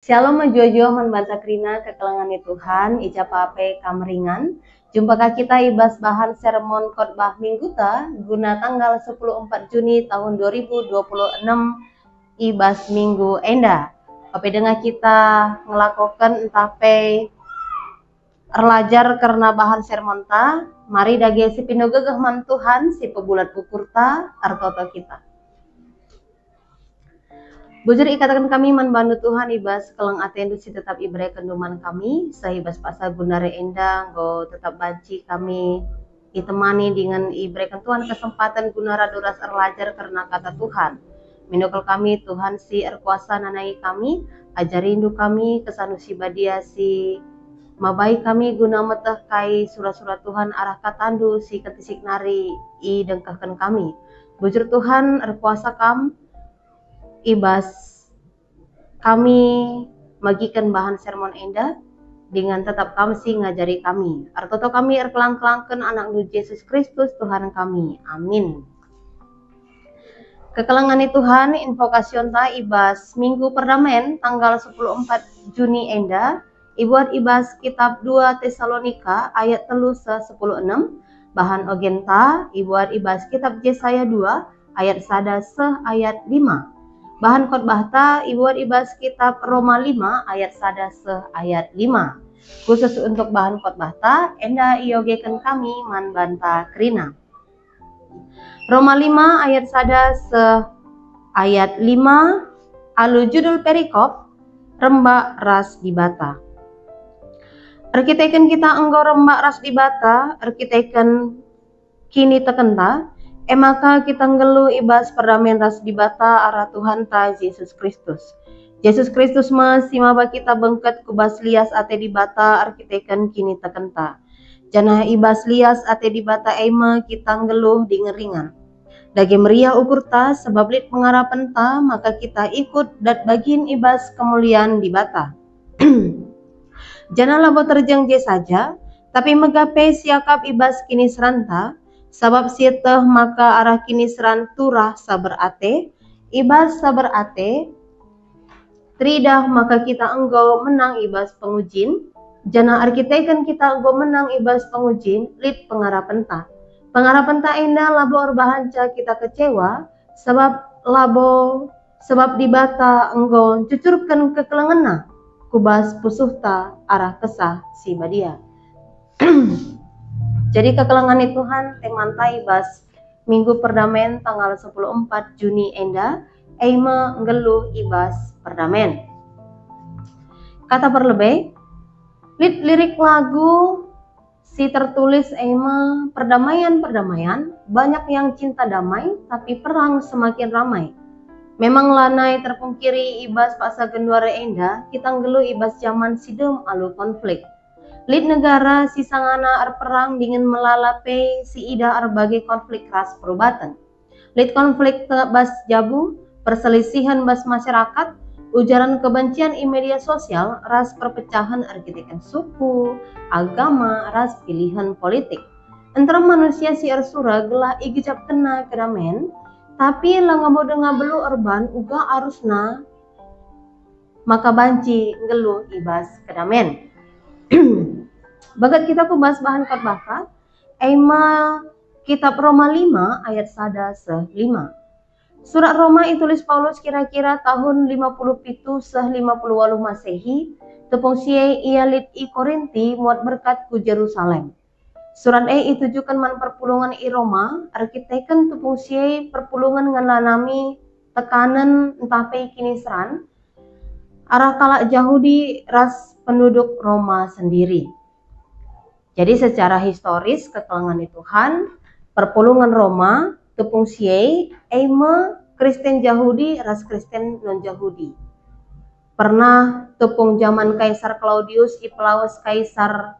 Shalom majuajo manbanta krina kekelangan Tuhan, ija pape kameringan. Jumpakah kita ibas bahan sermon khotbah minggu ta guna tanggal 14 Juni tahun 2026 ibas minggu enda. Pape dengar kita ngelakukan entape erlajar karena bahan sermon ta, mari dagi si pinogegah man Tuhan si pebulat ukur ta artoto kita. Bujur ikatakan kami manbantu Tuhan ibas kelang atendu si tetap ibre kenduman kami sahibas pasa gunare endang go tetap banci kami itemani dengan ibre Tuhan kesempatan gunara duras erlajar karena kata Tuhan. Minokal kami Tuhan si erkuasa nanai kami ajarindu kami kesanusi badia si mabai kami guna metah kai surat-surat Tuhan arah katandu si ketisik nari i dengkahkan kami. Bujur Tuhan erkuasa kam ibas kami magikan bahan sermon enda dengan tetap kami si ngajari kami. Artoto kami erkelang-kelangkan anak nu Yesus Kristus Tuhan kami. Amin. Kekelangan Tuhan invokasion ta ibas minggu perdamen tanggal 14 Juni enda ibuat ibas kitab 2 Tesalonika ayat 3:10-6 bahan ogenta ibuat ibas kitab Yesaya 2 ayat 1 ayat 5. Bahan khotbah ta ibuat ibas kitab Roma 5 ayat 1 ayat 5. Khusus untuk bahan khotbah ta enda iogekan kami manbanta krina. Roma 5 ayat 1 ayat 5 alu judul perikop rembak ras di bata. Arkiteken kita engkau rembak ras di bata, arkiteken kini tekenta maka kita ngelu ibas perdamaian ras di bata arah Tuhan ta Yesus Kristus. Yesus Kristus masih maba kita bengket kubas lias ate di bata arkiteken kini tekenta. Janah ibas lias ate di bata ema kita ngeluh di ngeringan. Dagi meriah ukur ta sebab lit pengharapan ta maka kita ikut dat bagin ibas kemuliaan di bata. Janah labo terjang je saja tapi megape siakap ibas kini seranta. Sabab sieteh maka arah kini seran turah sabar ate, ibas sabar ate, tridah maka kita enggau menang ibas pengujin, jana arkiteken kita enggau menang ibas pengujin, lit pengharapan ta. Pengharapan ta indah labo orbahanca kita kecewa, sebab di bata enggau cucurkan kekelengena, kubas pusuh ta arah kesah si badia. Jadi kekelangan Tuhan temanta ibas minggu perdamaian tanggal 14 Juni enda eima ngeluh ibas perdamaian. Kata berlebih, lirik lagu si tertulis eima perdamaian banyak yang cinta damai tapi perang semakin ramai. Memang lanai terpungkiri ibas paksa genduare enda kita ngeluh ibas zaman sidem alu konflik. Lid negara si sangana perang dengan melalape si ida berbagai konflik ras perubatan. Lid konflik bas jabu, perselisihan bas masyarakat, ujaran kebencian di media sosial, ras perpecahan arkiteken suku, agama, ras pilihan politik. Antara manusia si arsura gelah igicap kena kedamen, tapi langamo dengar belu urban uga arusna maka banci ngeluh ibas kedamen. Bagat kita kubas bahan khotbah ema kitab Roma 5 ayat 1-5. Surat Roma ditulis Paulus kira-kira tahun 57-58 Masehi tepung sie ia lit i Korinti muat berkat ku Jerusalem. Surat ditujukan man perpulungan i Roma arkiteken tepung sie perpulungan ngelanami tekanan entape kini seran arah kalak Yahudi ras penduduk Roma sendiri. Jadi secara historis kekelangan Tuhan, perpulungan Roma, tepung sie, eima Kristen Yahudi, ras Kristen non Yahudi. Pernah tepung zaman Kaisar Claudius ipelawas Kaisar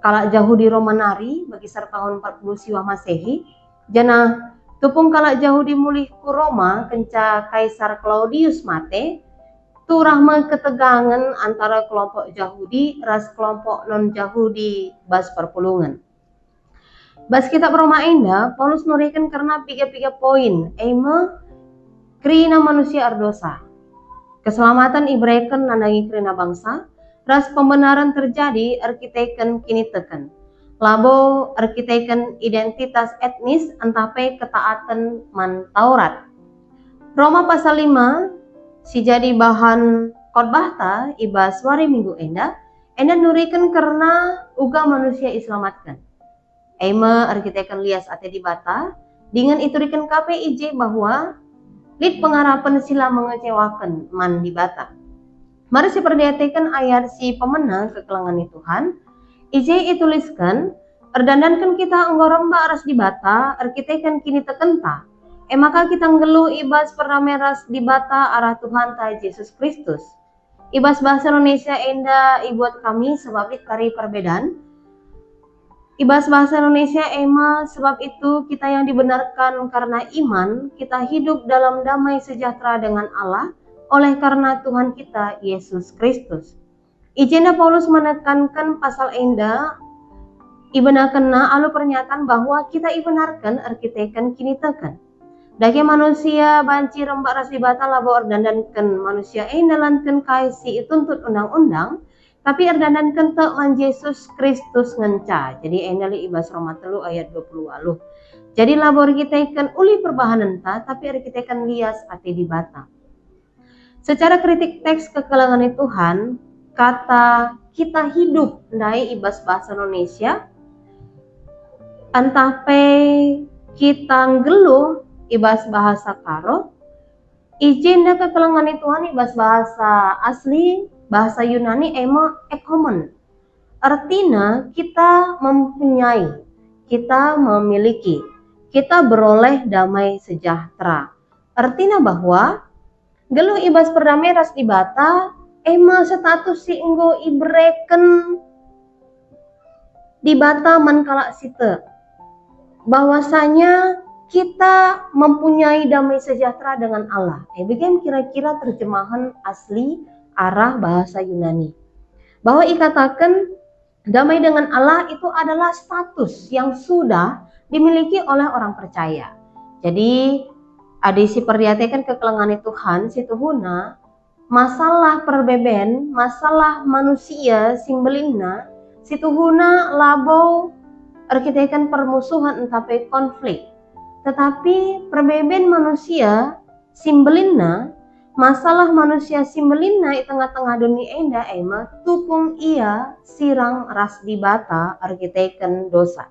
kalak Yahudi Romanari bagi sar tahun 40 siwa Masehi. Jana tepung kalak Yahudi mulih ku Roma kenca Kaisar Claudius mate. Tu rahma ketegangan antara kelompok Yahudi ras kelompok non-Yahudi bas perpulungan. Bas kitab Roma enda, Paulus nurikan karena 3 poin, ema krina manusia ardosa. Keselamatan ibreken nandangi kerena bangsa, ras pembenaran terjadi arkiteken kini teken. Labo arkiteken identitas etnis entape ketaatan man Taurat. Roma pasal 5 si jadi bahan khotbah ta iba suari minggu enda nurikan karena uga manusia iselamatkan. Ema arkiteken lias ate di bata dengan iturikan KPIJ bahwa lid pengharapan sila mengecewakan man di bata. Mari si perhatikan ayat si pemenang kekelangan Tuhan. IJ ituliskan erdandankan kita enggoromba aras di bata arkiteken kini tekenta. Maka kita ngeluh ibas pernameras di bata arah Tuhan ta Yesus Kristus. Ibas bahasa Indonesia enda ibuat kami sebab itu kari perbedaan. Ibas bahasa Indonesia ema sebab itu kita yang dibenarkan karena iman, kita hidup dalam damai sejahtera dengan Allah oleh karena Tuhan kita Yesus Kristus. Ijenda Paulus menekankan pasal enda ibenarkena alu pernyataan bahwa kita ibenarkan arkiteken kini teken. Dake manusia banci rembak ras dibata labo erdandankan manusia dalankan kaisi tuntut undang-undang tapi erdandankan te man Yesus Kristus ngenca. Jadi endali ibas Roma 3 ayat 20 aluh. Jadi labor kita ikan uli perbahanan ta tapi kita ikan lias ati dibata. Secara kritik teks kekelangan Tuhan, kata kita hidup ndai ibas bahasa Indonesia antape kita ngeluh ibas bahasa karo, ijinda kekelangan Tuhan ibas bahasa asli, bahasa Yunani ema ekomen. Artinya kita mempunyai, kita memiliki, kita beroleh damai sejahtera. Artinya bahwa geluh ibas perdamai ras di bata ema status si enggo ibreken di bata mankala site. Bahwasanya kita mempunyai damai sejahtera dengan Allah. Begini kira-kira terjemahan asli arah bahasa Yunani. Bahwa dikatakan damai dengan Allah itu adalah status yang sudah dimiliki oleh orang percaya. Jadi ada si perhatikan kekelangan Tuhan si Tuhuna masalah perbeben, masalah manusia simbelinna si Tuhuna labo arkitekan permusuhan entape konflik. Tetapi perbeben manusia simbelinna, masalah manusia simbelinna di tengah-tengah dunia enda ema tupung ia sirang ras di bata arkiteken dosa.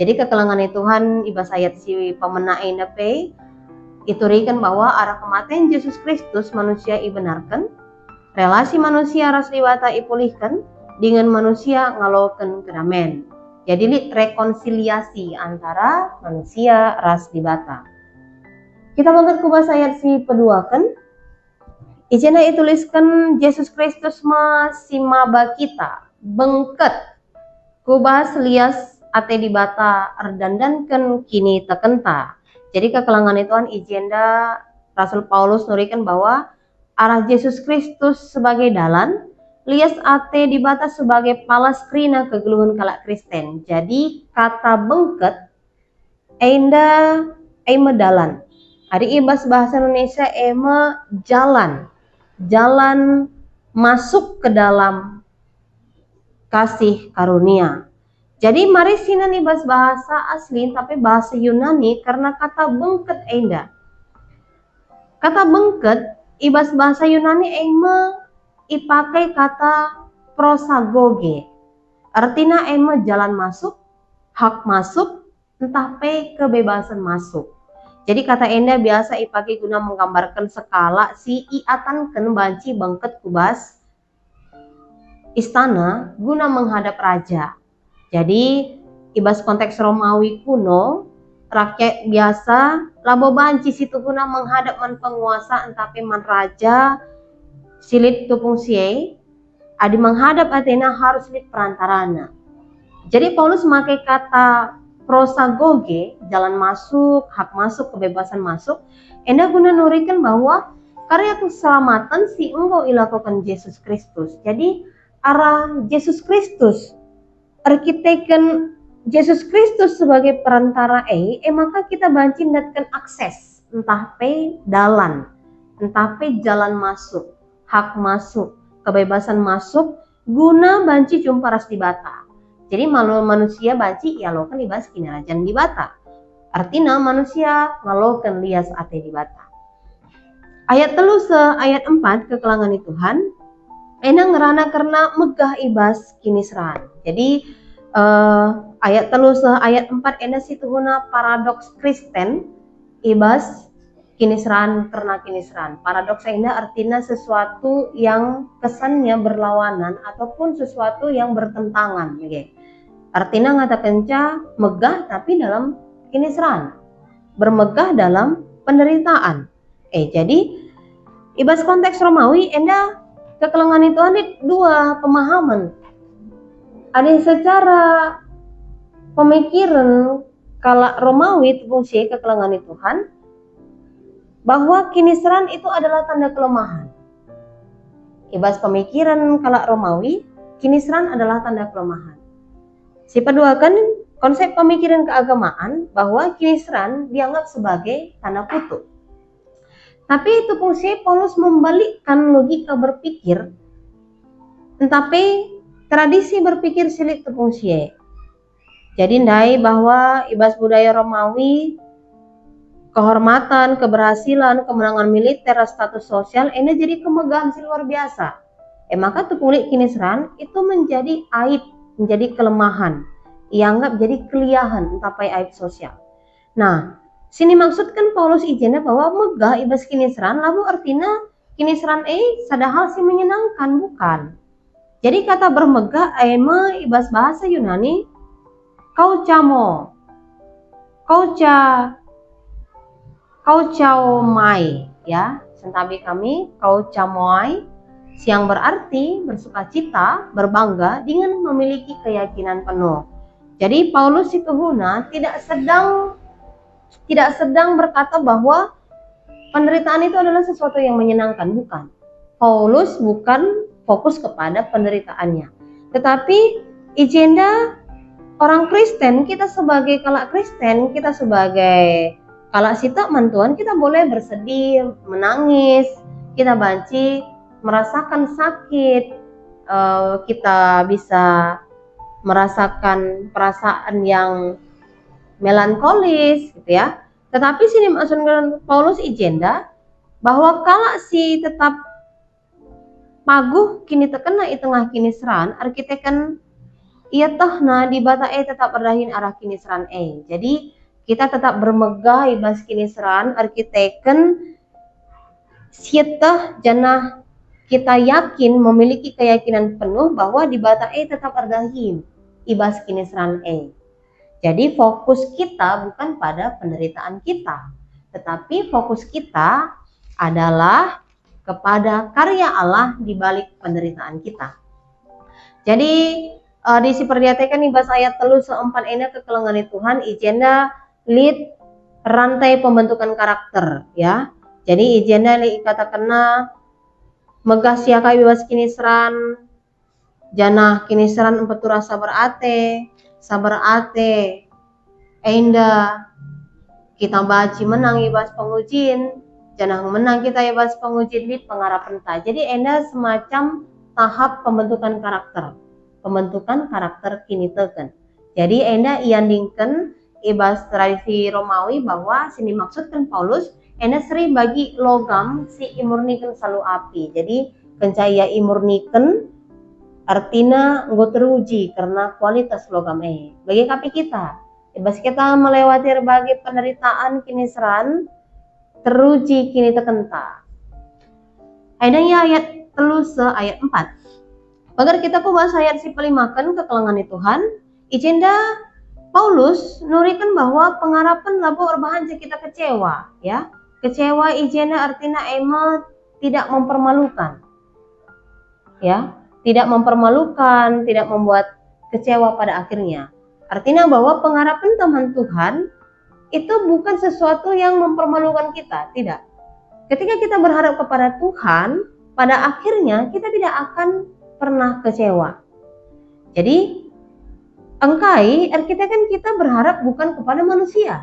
Jadi kekelangan Tuhan ibas ayat si pemena enda pe iturikan bahwa arah kematian Yesus Kristus manusia ibenarkan, relasi manusia ras di bata ipulihkan dengan manusia ngaloken kedamaian. Jadi rekonsiliasi antara manusia ras di bata. Kita bangkit kubas ayat si peduakan. Ijena ituliskan Yesus Kristus si maba kita bengket kubas lias ate di bata erdandankan kini tekenta. Jadi kekelangan Tuhan ijenda Rasul Paulus nurikan bahwa arah Yesus Kristus sebagai dalan lias ate di bata sebagai palastrina kegeluhan kalak Kristen. Jadi kata bengket enda dalan. Hari ibas bahasa Indonesia jalan. Jalan masuk ke dalam kasih karunia. Jadi mari sinan ibas bahasa asli tapi bahasa Yunani karena kata bengket enda. Kata bengket ibas bahasa Yunani ipakai kata prosagoge. Artinya jalan masuk, hak masuk, entah kebebasan masuk. Jadi kata enda biasa ipakai guna menggambarkan skala si iatan banci bangket kubas istana guna menghadap raja. Jadi ibas konteks Romawi kuno, rakyat biasa labo banci situ guna menghadap man penguasa entah man raja silit tupung siye adi menghadap Athena harus lihat perantarana. Jadi Paulus memakai kata prosagoge, jalan masuk, hak masuk, kebebasan masuk, enda guna nurikan bahwa karya keselamatan si engkau ilakukan Yesus Kristus. Jadi arah Yesus Kristus, arkiteken Yesus Kristus sebagai perantara maka kita banci datkan akses entah dalan. entape jalan masuk, hak masuk, kebebasan masuk, guna banci jumparas di bata. Jadi manusia banci ya lo kan ibas kinarajan di bata. Artinya manusia ngalokan lias ate di bata. Ayat telu ayat 4 kekelangan Tuhan, ena ngerana karena megah ibas kinisran. Jadi ayat telu ayat 4 ena situhuna paradoks Kristen ibas kinisran karena kinisran. Paradoks ini artinya sesuatu yang kesannya berlawanan ataupun sesuatu yang bertentangan. Okay. Artinya ngatakannya megah tapi dalam kinisran, bermegah dalam penderitaan. Jadi ibas konteks Romawi enda kekelangan itu ada dua pemahaman. Ada secara pemikiran kalau Romawi fungsi kekelangan Tuhan bahwa kinisran itu adalah tanda kelemahan. Ibas pemikiran kalau Romawi, kinisran adalah tanda kelemahan. Si kedua kan konsep pemikiran keagamaan bahwa kinisran dianggap sebagai tanda kutuk. Tapi itu fungsi Paulus membalikkan logika berpikir, tetapi tradisi berpikir silik itu fungsi. Jadi ndai bahwa ibas budaya Romawi, kehormatan, keberhasilan, kemenangan militer, status sosial ini jadi kemegahan si luar biasa. Maka tupulik kinisran itu menjadi aib, menjadi kelemahan, dianggap jadi keliahan, entapai aib sosial. Nah, sini maksudkan Paulus izinnya bahwa megah ibas kinisran, lalu artinya kinisran sadahal si menyenangkan, bukan. Jadi kata bermegah ibas bahasa Yunani kauchamo, kauchaomai, ya, sentabi kami kauchamoai, yang berarti bersukacita, berbangga dengan memiliki keyakinan penuh. Jadi Paulus itu tidak sedang berkata bahwa penderitaan itu adalah sesuatu yang menyenangkan, bukan. Paulus bukan fokus kepada penderitaannya, tetapi agenda orang Kristen, kita sebagai kalak Kristen, kita sebagai kalak sita mantuan, kita boleh bersedih, menangis, kita banci, merasakan sakit, kita bisa merasakan perasaan yang melankolis, gitu ya. Tetapi sini maksudnya Paulus agenda bahwa kalak si tetap paguh kini terkena i tengah kinisran, arkitekan ia toh nah di bata tetap berdahin arah kinisran Jadi kita tetap bermegah ibas kinisran arkiteken sietah janah kita yakin memiliki keyakinan penuh bahwa di bata tetap berdahin ibas kinisran Jadi fokus kita bukan pada penderitaan kita, tetapi fokus kita adalah kepada karya Allah di balik penderitaan kita. Jadi diperlihatkan ibas ayat telu seempat ini kekelangan Tuhan ijenda lead rantai pembentukan karakter, ya. Jadi ijenda katakanlah megah siaka ibas kinisran, janah kinisran empetura sabar ate, enda kita baci menang ibas pengujin, janah menang kita ibas pengujin di pengarapan ta. Jadi enda semacam tahap pembentukan karakter kini teken. Jadi enda iandingkan ibas tradisi Romawi bahwa sini maksudkan Paulus enda seri bagi logam si imurnikan selalu api. Jadi kencaya imurnikan artinya nggak teruji karena kualitas logam bagi kapi kita ibas kita melewati berbagai penderitaan kinisran teruji kini tekenta. Adanya ayat telu ayat 4. Agar kita bahas ayat si pelimakan kekelangan Tuhan, ijenda Paulus nurikan bahwa pengarapan labu orbahan kita kecewa, ya. Kecewa ijenda artinya tidak mempermalukan. Ya, tidak mempermalukan, tidak membuat kecewa pada akhirnya. Artinya bahwa pengharapan teman Tuhan itu bukan sesuatu yang mempermalukan kita, tidak. Ketika kita berharap kepada Tuhan, pada akhirnya kita tidak akan pernah kecewa. Jadi kita berharap bukan kepada manusia,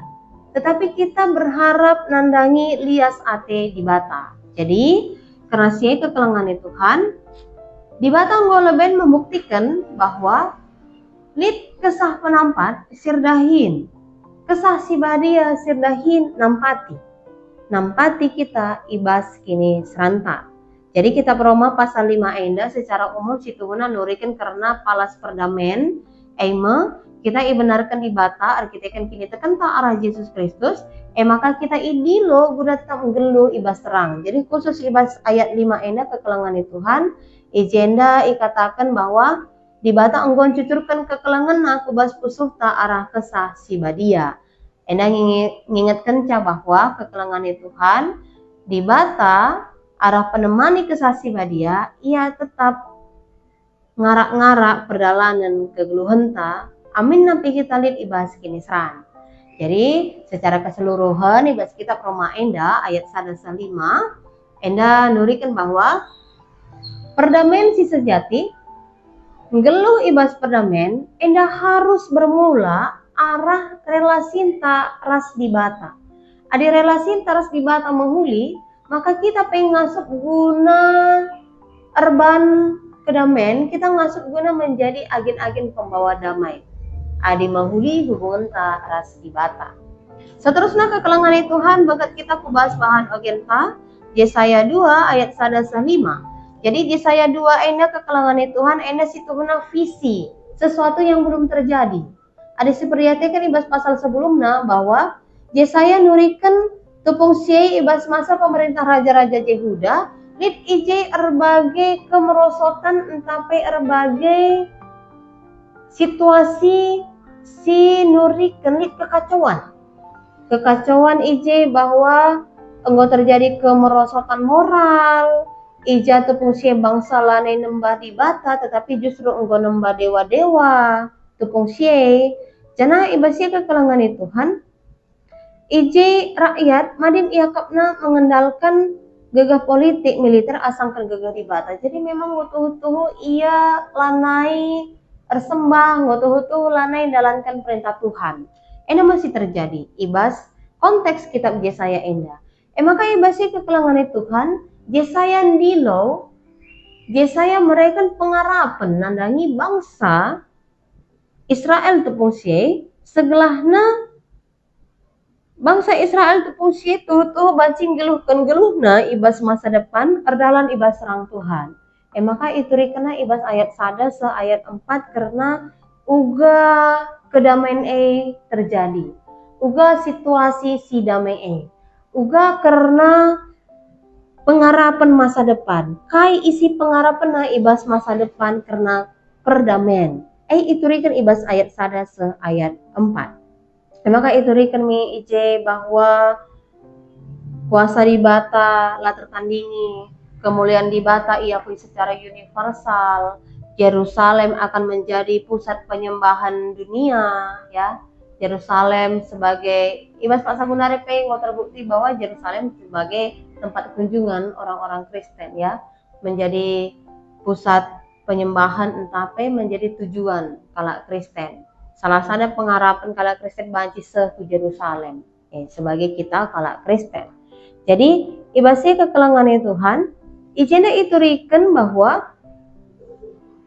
tetapi kita berharap nandangi lias ate di bata. Jadi karena sie kekelengan Tuhan, di batang goleben membuktikan bahwa lid kesah penampat sirdahin, kesah si badia sirdahin nampati kita ibas kini seranta. Jadi kita Roma pasal 5 enda secara umum situhuna nurikan karena palas perdamen eime kita ibenarkan di bata arkiteken kini tekan ta arah Yesus Kristus maka kita idilo guna tetap menggelu ibas terang. Jadi khusus ibas ayat 5 enda kekelangan Tuhan ijenda ikatakan bahwa di bata enggon cucurkan kekelangan aku bas pusuh ta arah kesah si badia. Enda ngingetkan bahwa kekelangan Tuhan di bata arah penemani kesasi badia ia tetap ngarak-ngarak perjalanan kegeluhenta amin napi kita lihat ibas kini seran. Jadi secara keseluruhan ibas kita Roma enda ayat 1-5 enda nurikan bahwa perdamen si sejati ngeluh ibas perdamen enda harus bermula arah relasi ras di bata. Adi relasi ras di bata menghuli, maka kita pengen ngasup guna erban kedamen, kita ngasup guna menjadi agen-agen pembawa damai. Adi menghuli hubungan ras di bata. Seterusnya kekelangan Tuhan bakat kita kubahas bahan ogen ta Yesaya 2 ayat 1-5. Jadi Yesaya 2 enda kekelangan Tuhan enda situhuna visi sesuatu yang belum terjadi. Ada seperti kan ibas pasal sebelumnya bahwa Yesaya nurikan tepung sie ibas masa pemerintah raja-raja Yehuda lid ije erbagai kemerosotan entape erbagai situasi si nurikan lid kekacauan ije bahwa enggo terjadi kemerosotan moral ija tepung sie bangsa lanai nembah di bata tetapi justru enggo nembah dewa-dewa tepung sie jana ibasnya kekelangan Tuhan ije rakyat madim iakapna mengendalikan gagah politik militer asangkan gagah di bata. Jadi memang ngutuh-ngutuh ia lanai ersembah ngutuh-ngutuh lanai dalankan perintah Tuhan. Ena masih terjadi ibas konteks kitab Yesaya enda. Maka ibasnya kekelangan Tuhan Yesaya ndilo Yesaya mereka pengarapan nandangi bangsa Israel tepung sie segelahna bangsa Israel tepung sie tuh bancing geluhna ibas masa depan erdalan ibas serang Tuhan. Maka itu rikena ibas ayat 1 se ayat 4 karena uga kedamaian terjadi. Uga situasi si damai uga karena pengharapan masa depan. Kai isi pengharapan na ibas masa depan karena perdamaian. Itu rikan ibas ayat 1 se ayat 4. Maka itu rikan mi ije bahwa kuasa di bata lah tertandingi, kemuliaan di bata ia pun secara universal. Yerusalem akan menjadi pusat penyembahan dunia, ya. Yerusalem sebagai ibas Pak Sagunare mau terbukti bahwa Yerusalem sebagai tempat kunjungan orang-orang Kristen, ya, menjadi pusat penyembahan entape menjadi tujuan kala Kristen. Salah satu pengharapan kala Kristen banci ke Yerusalem sebagai kita kala Kristen. Jadi ibasnya kekelangan Tuhan ijenda itu riken bahwa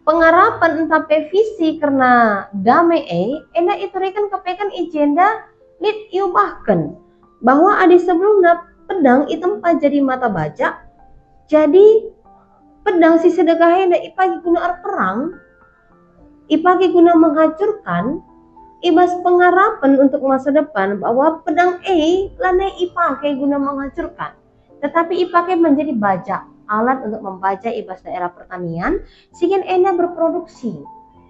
pengharapan entape visi karena damai enda itu riken kepekan ijenda lid iubahkan bahwa adi sebelumnya pedang itu tempat jadi mata baca jadi pedang si sedekahnya ipagi guna perang, ipagi guna menghancurkan, ibas pengharapan untuk masa depan bahwa pedang lanai ipakai guna menghancurkan, tetapi ipakai menjadi bajak, alat untuk membaca ibas daerah pertanian, sehingga enda berproduksi,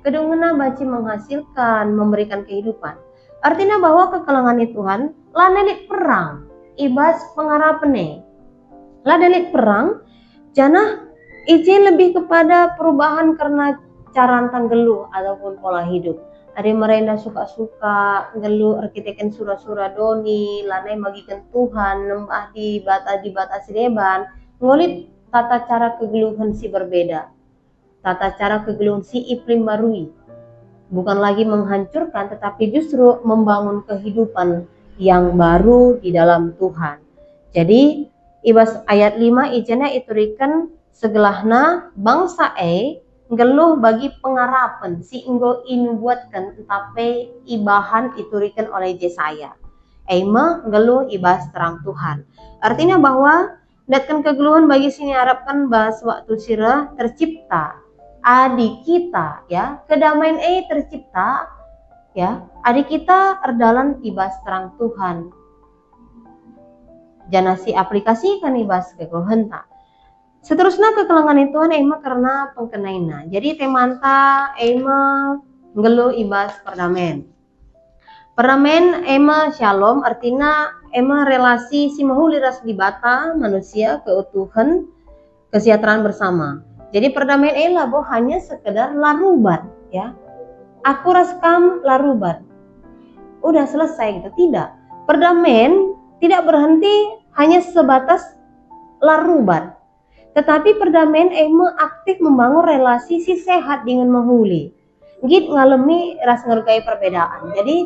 kedungena baci menghasilkan, memberikan kehidupan. Artinya bahwa kekelangan Tuhan, lanai perang, ibas pengharapan lanai perang, jana izin lebih kepada perubahan karena cara geluh ataupun pola hidup. Ada mereka suka-suka geluh arkiteken surah-surah doni, lanai magikan Tuhan, nembah di bata sideban, ngolit tata cara kegeluhan si berbeda. Tata cara kegeluhan si iklim barui. Bukan lagi menghancurkan tetapi justru membangun kehidupan yang baru di dalam Tuhan. Jadi Ibas ayat 5 ijana iturikan segelahna bangsa ngeluh bagi pengarapan si enggo inubuatkan tapi ibahan iturikan oleh Yesaya. Eima ngeluh ibas terang Tuhan. Artinya bahwa datkan kegeluhan bagi sini harapkan bahas waktu sirah tercipta adik kita ya, kedamaian tercipta ya, adik kita erdalan ibas terang Tuhan. Janasi aplikasikan ibas kegeluhan tak. Seterusnya kekelangan Tuhan ema karena pengkenaina. Jadi temanta ema ngelu ibas perdamaian. Perdamaian ema shalom artinya ema relasi si mahuli ras dibata manusia keutuhan kesejahteraan bersama. Jadi perdamaian ela boh hanya sekedar larubat ya. Aku raskam larubat. Udah selesai gitu. Tidak. Perdamaian tidak berhenti hanya sebatas larubat. Tetapi perdamaian aktif membangun relasi si sehat dengan mahuli. Git ngalami ras ngergai perbedaan. Jadi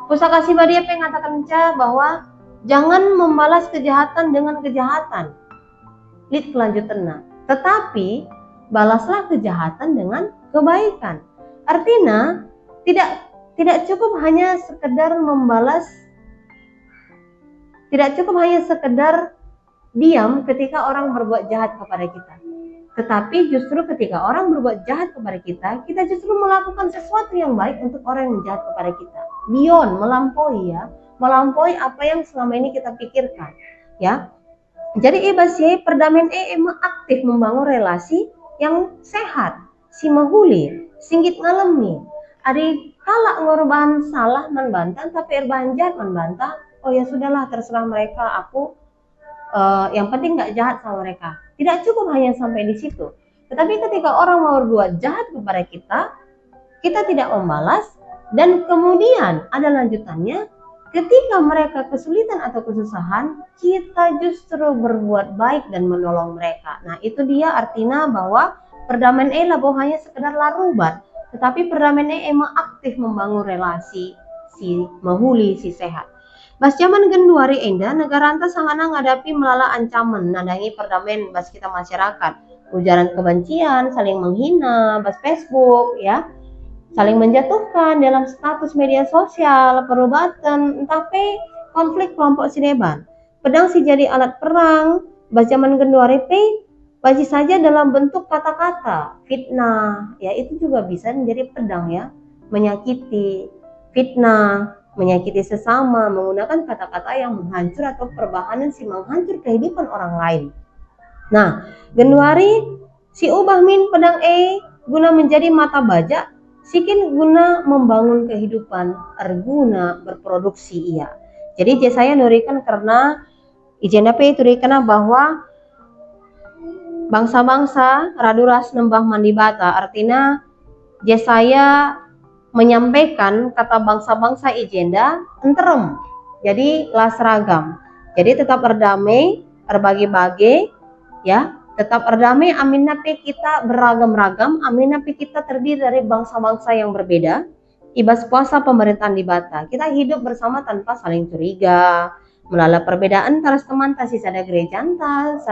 Pusaka Sibadia mengatakan bahwa jangan membalas kejahatan dengan kejahatan. Lid kelanjutannya. Tetapi balaslah kejahatan dengan kebaikan. Artinya tidak cukup hanya sekedar membalas, tidak cukup hanya sekedar diam ketika orang berbuat jahat kepada kita. Tetapi justru ketika orang berbuat jahat kepada kita, kita justru melakukan sesuatu yang baik untuk orang yang jahat kepada kita. Beyond, melampaui apa yang selama ini kita pikirkan, ya. Jadi ibasya perdamaian emang aktif membangun relasi yang sehat, si mahuli, singgit ngalemi. Adi kala ngorban salah membantah, tapi erban jahat membantah. Oh ya sudahlah, terserah mereka, aku yang penting nggak jahat sama mereka. Tidak cukup hanya sampai di situ. Tetapi ketika orang mau berbuat jahat kepada kita, kita tidak membalas, dan kemudian ada lanjutannya, ketika mereka kesulitan atau kesusahan, kita justru berbuat baik dan menolong mereka. Nah itu dia artinya bahwa perdamaian bahwa hanya sekedar larubat, tetapi perdamaian emang aktif membangun relasi si mahuli, si sehat. Bas zaman genduari enda negara anta sangana ngadapi melala ancaman nadangi perdamaian bas kita masyarakat, ujaran kebencian, saling menghina, bas Facebook ya, saling menjatuhkan dalam status media sosial, perubatan, tapi konflik kelompok sineban, pedang si jadi alat perang, bas zaman genduari baji saja dalam bentuk kata-kata, fitnah, ya itu juga bisa menjadi pedang ya, menyakiti, fitnah, menyakiti sesama, menggunakan kata-kata yang menghancur atau perbahanan si menghancur kehidupan orang lain. Nah, genduari si ubah min pedang guna menjadi mata baja, sikin guna membangun kehidupan, erguna berproduksi ia. Jadi saya nurikan karena ijen itu dikena bahwa bangsa-bangsa raduras nembah mandibata, artinya saya menyampaikan kata bangsa-bangsa ijenda enterem, jadi lah seragam, jadi tetap berdamai, berbagi-bagi ya, tetap berdamai. Amin napi kita beragam-ragam, amin napi kita terdiri dari bangsa-bangsa yang berbeda. Ibas puasa pemerintahan di Bata, kita hidup bersama tanpa saling curiga, melala perbedaan taras teman tasi sada gereja antas,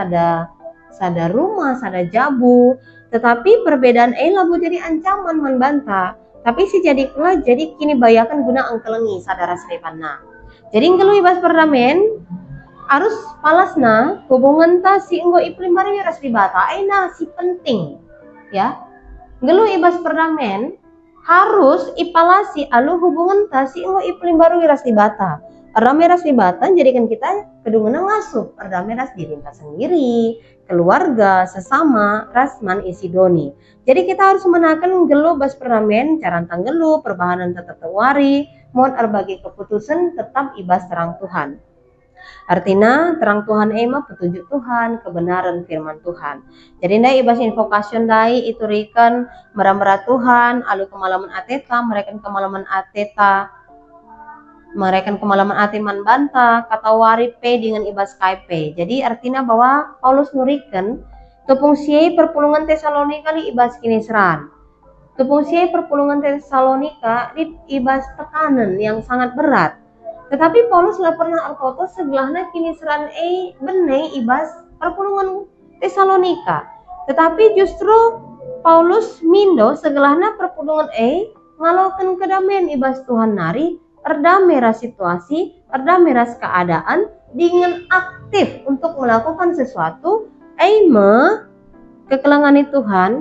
sada rumah, sada jabu, tetapi perbedaan labu jadi ancaman membantah. Tapi si jadi kela jadi kini bayakan guna angkelengi sadara serepana. Jadi ngelu ibas perdamaian harus palasna hubungan ta si enggo iplim bari ras dibata aina si penting ya. Ngelu ibas perdamaian harus ipalasi alu hubungan ta si enggo iplim baru ras dibata. Perdamaian ras dibata jadikan kita kedunguna ngasup perdamaian ras diri kita sendiri, keluarga, sesama, rasman isi doni. Jadi kita harus menakan gelu bas perdamaian, carantang gelu, perbahanan tetap tewari, mohon erbagi keputusan tetap ibas terang Tuhan. Artinya terang Tuhan ema petunjuk Tuhan, kebenaran firman Tuhan. Jadi ndai ibas invokasi ndai itu rikan merah-merah Tuhan, alu kemalaman ateta, mereka kemalaman ateta, mereka kemalaman atiman banta, kata wari pe dengan ibas kaipe. Jadi artinya bahwa Paulus nurikan tepung siai perpulungan Tesalonika li ibas kini seran. Tepung siai perpulungan Tesalonika li ibas tekanan yang sangat berat. Tetapi Paulus lah pernah artoto segelahna kini seran benei ibas perpulungan Tesalonika. Tetapi justru Paulus mindo segelahna perpulungan ngalokan kedamaian ibas Tuhan nari, perdamai ras situasi, perdamai ras keadaan dengan aktif untuk melakukan sesuatu kekelangan Tuhan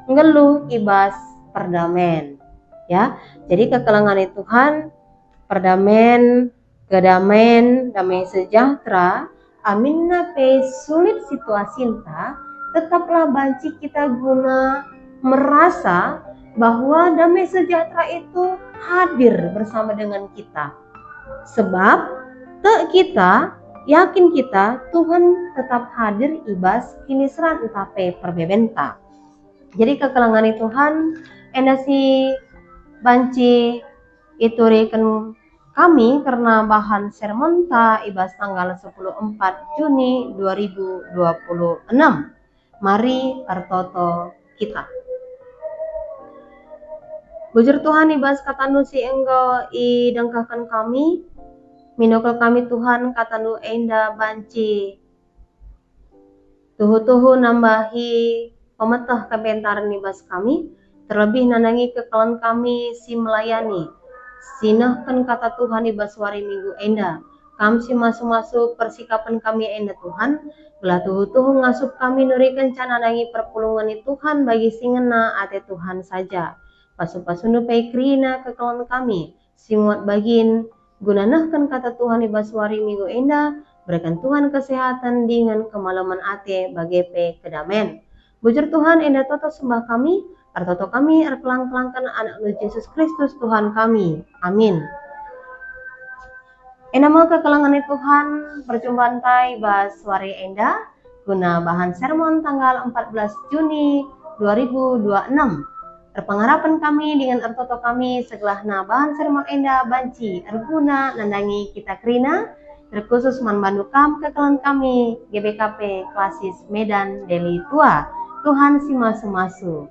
ngeluh ibas perdamaian ya. Jadi kekelangan Tuhan perdamaian, kedamaian, damai sejahtera, aminna pe sulit situasi entah, tetaplah banci kita guna merasa bahwa damai sejahtera itu hadir bersama dengan kita. Sebab kita yakin kita Tuhan tetap hadir ibas kini seran entah pe perbebenta. Jadi kekelangan Tuhan endasi banci itu reken kami karena bahan sermon ta ibas tanggal 14 Juni 2026. Mari artoto kita. Bujur Tuhan ibas katanu si engkau idengkakan kami, minokal kami Tuhan katanu enda banci. Tuhu-tuhu nambahi pemetah kebentaran ibas kami, terlebih nanangi kekalan kami si melayani. Sinahkan kata Tuhan ibas wari minggu enda. Kami si masuk-masuk persikapan kami enda Tuhan. Belah tuhu-tuhu ngasup kami nurikan cananangi perpulungan Tuhan bagi singena ate Tuhan saja. Pasu-pasunu paikrina kekalan kami. Simuat bagin gunanahkan kata Tuhan ibas wari minggu enda. Berikan Tuhan kesehatan dengan kemalaman ate bagi pe kedamaian. Bujur Tuhan enda toto sembah kami. Artoto kami erkelang-kelangkan anak Yesus Kristus Tuhan kami. Amin. Enama kekelangan Tuhan perjumpaan tai bas wari enda guna bahan sermon tanggal 14 Juni 2026. Terpengharapan kami dengan artoto kami segelahna bahan sermon enda banci erguna nandangi kita krina terkhusus manbandukam kekelan kami GBKP Klasis Medan Deli Tua. Tuhan si masu-masu.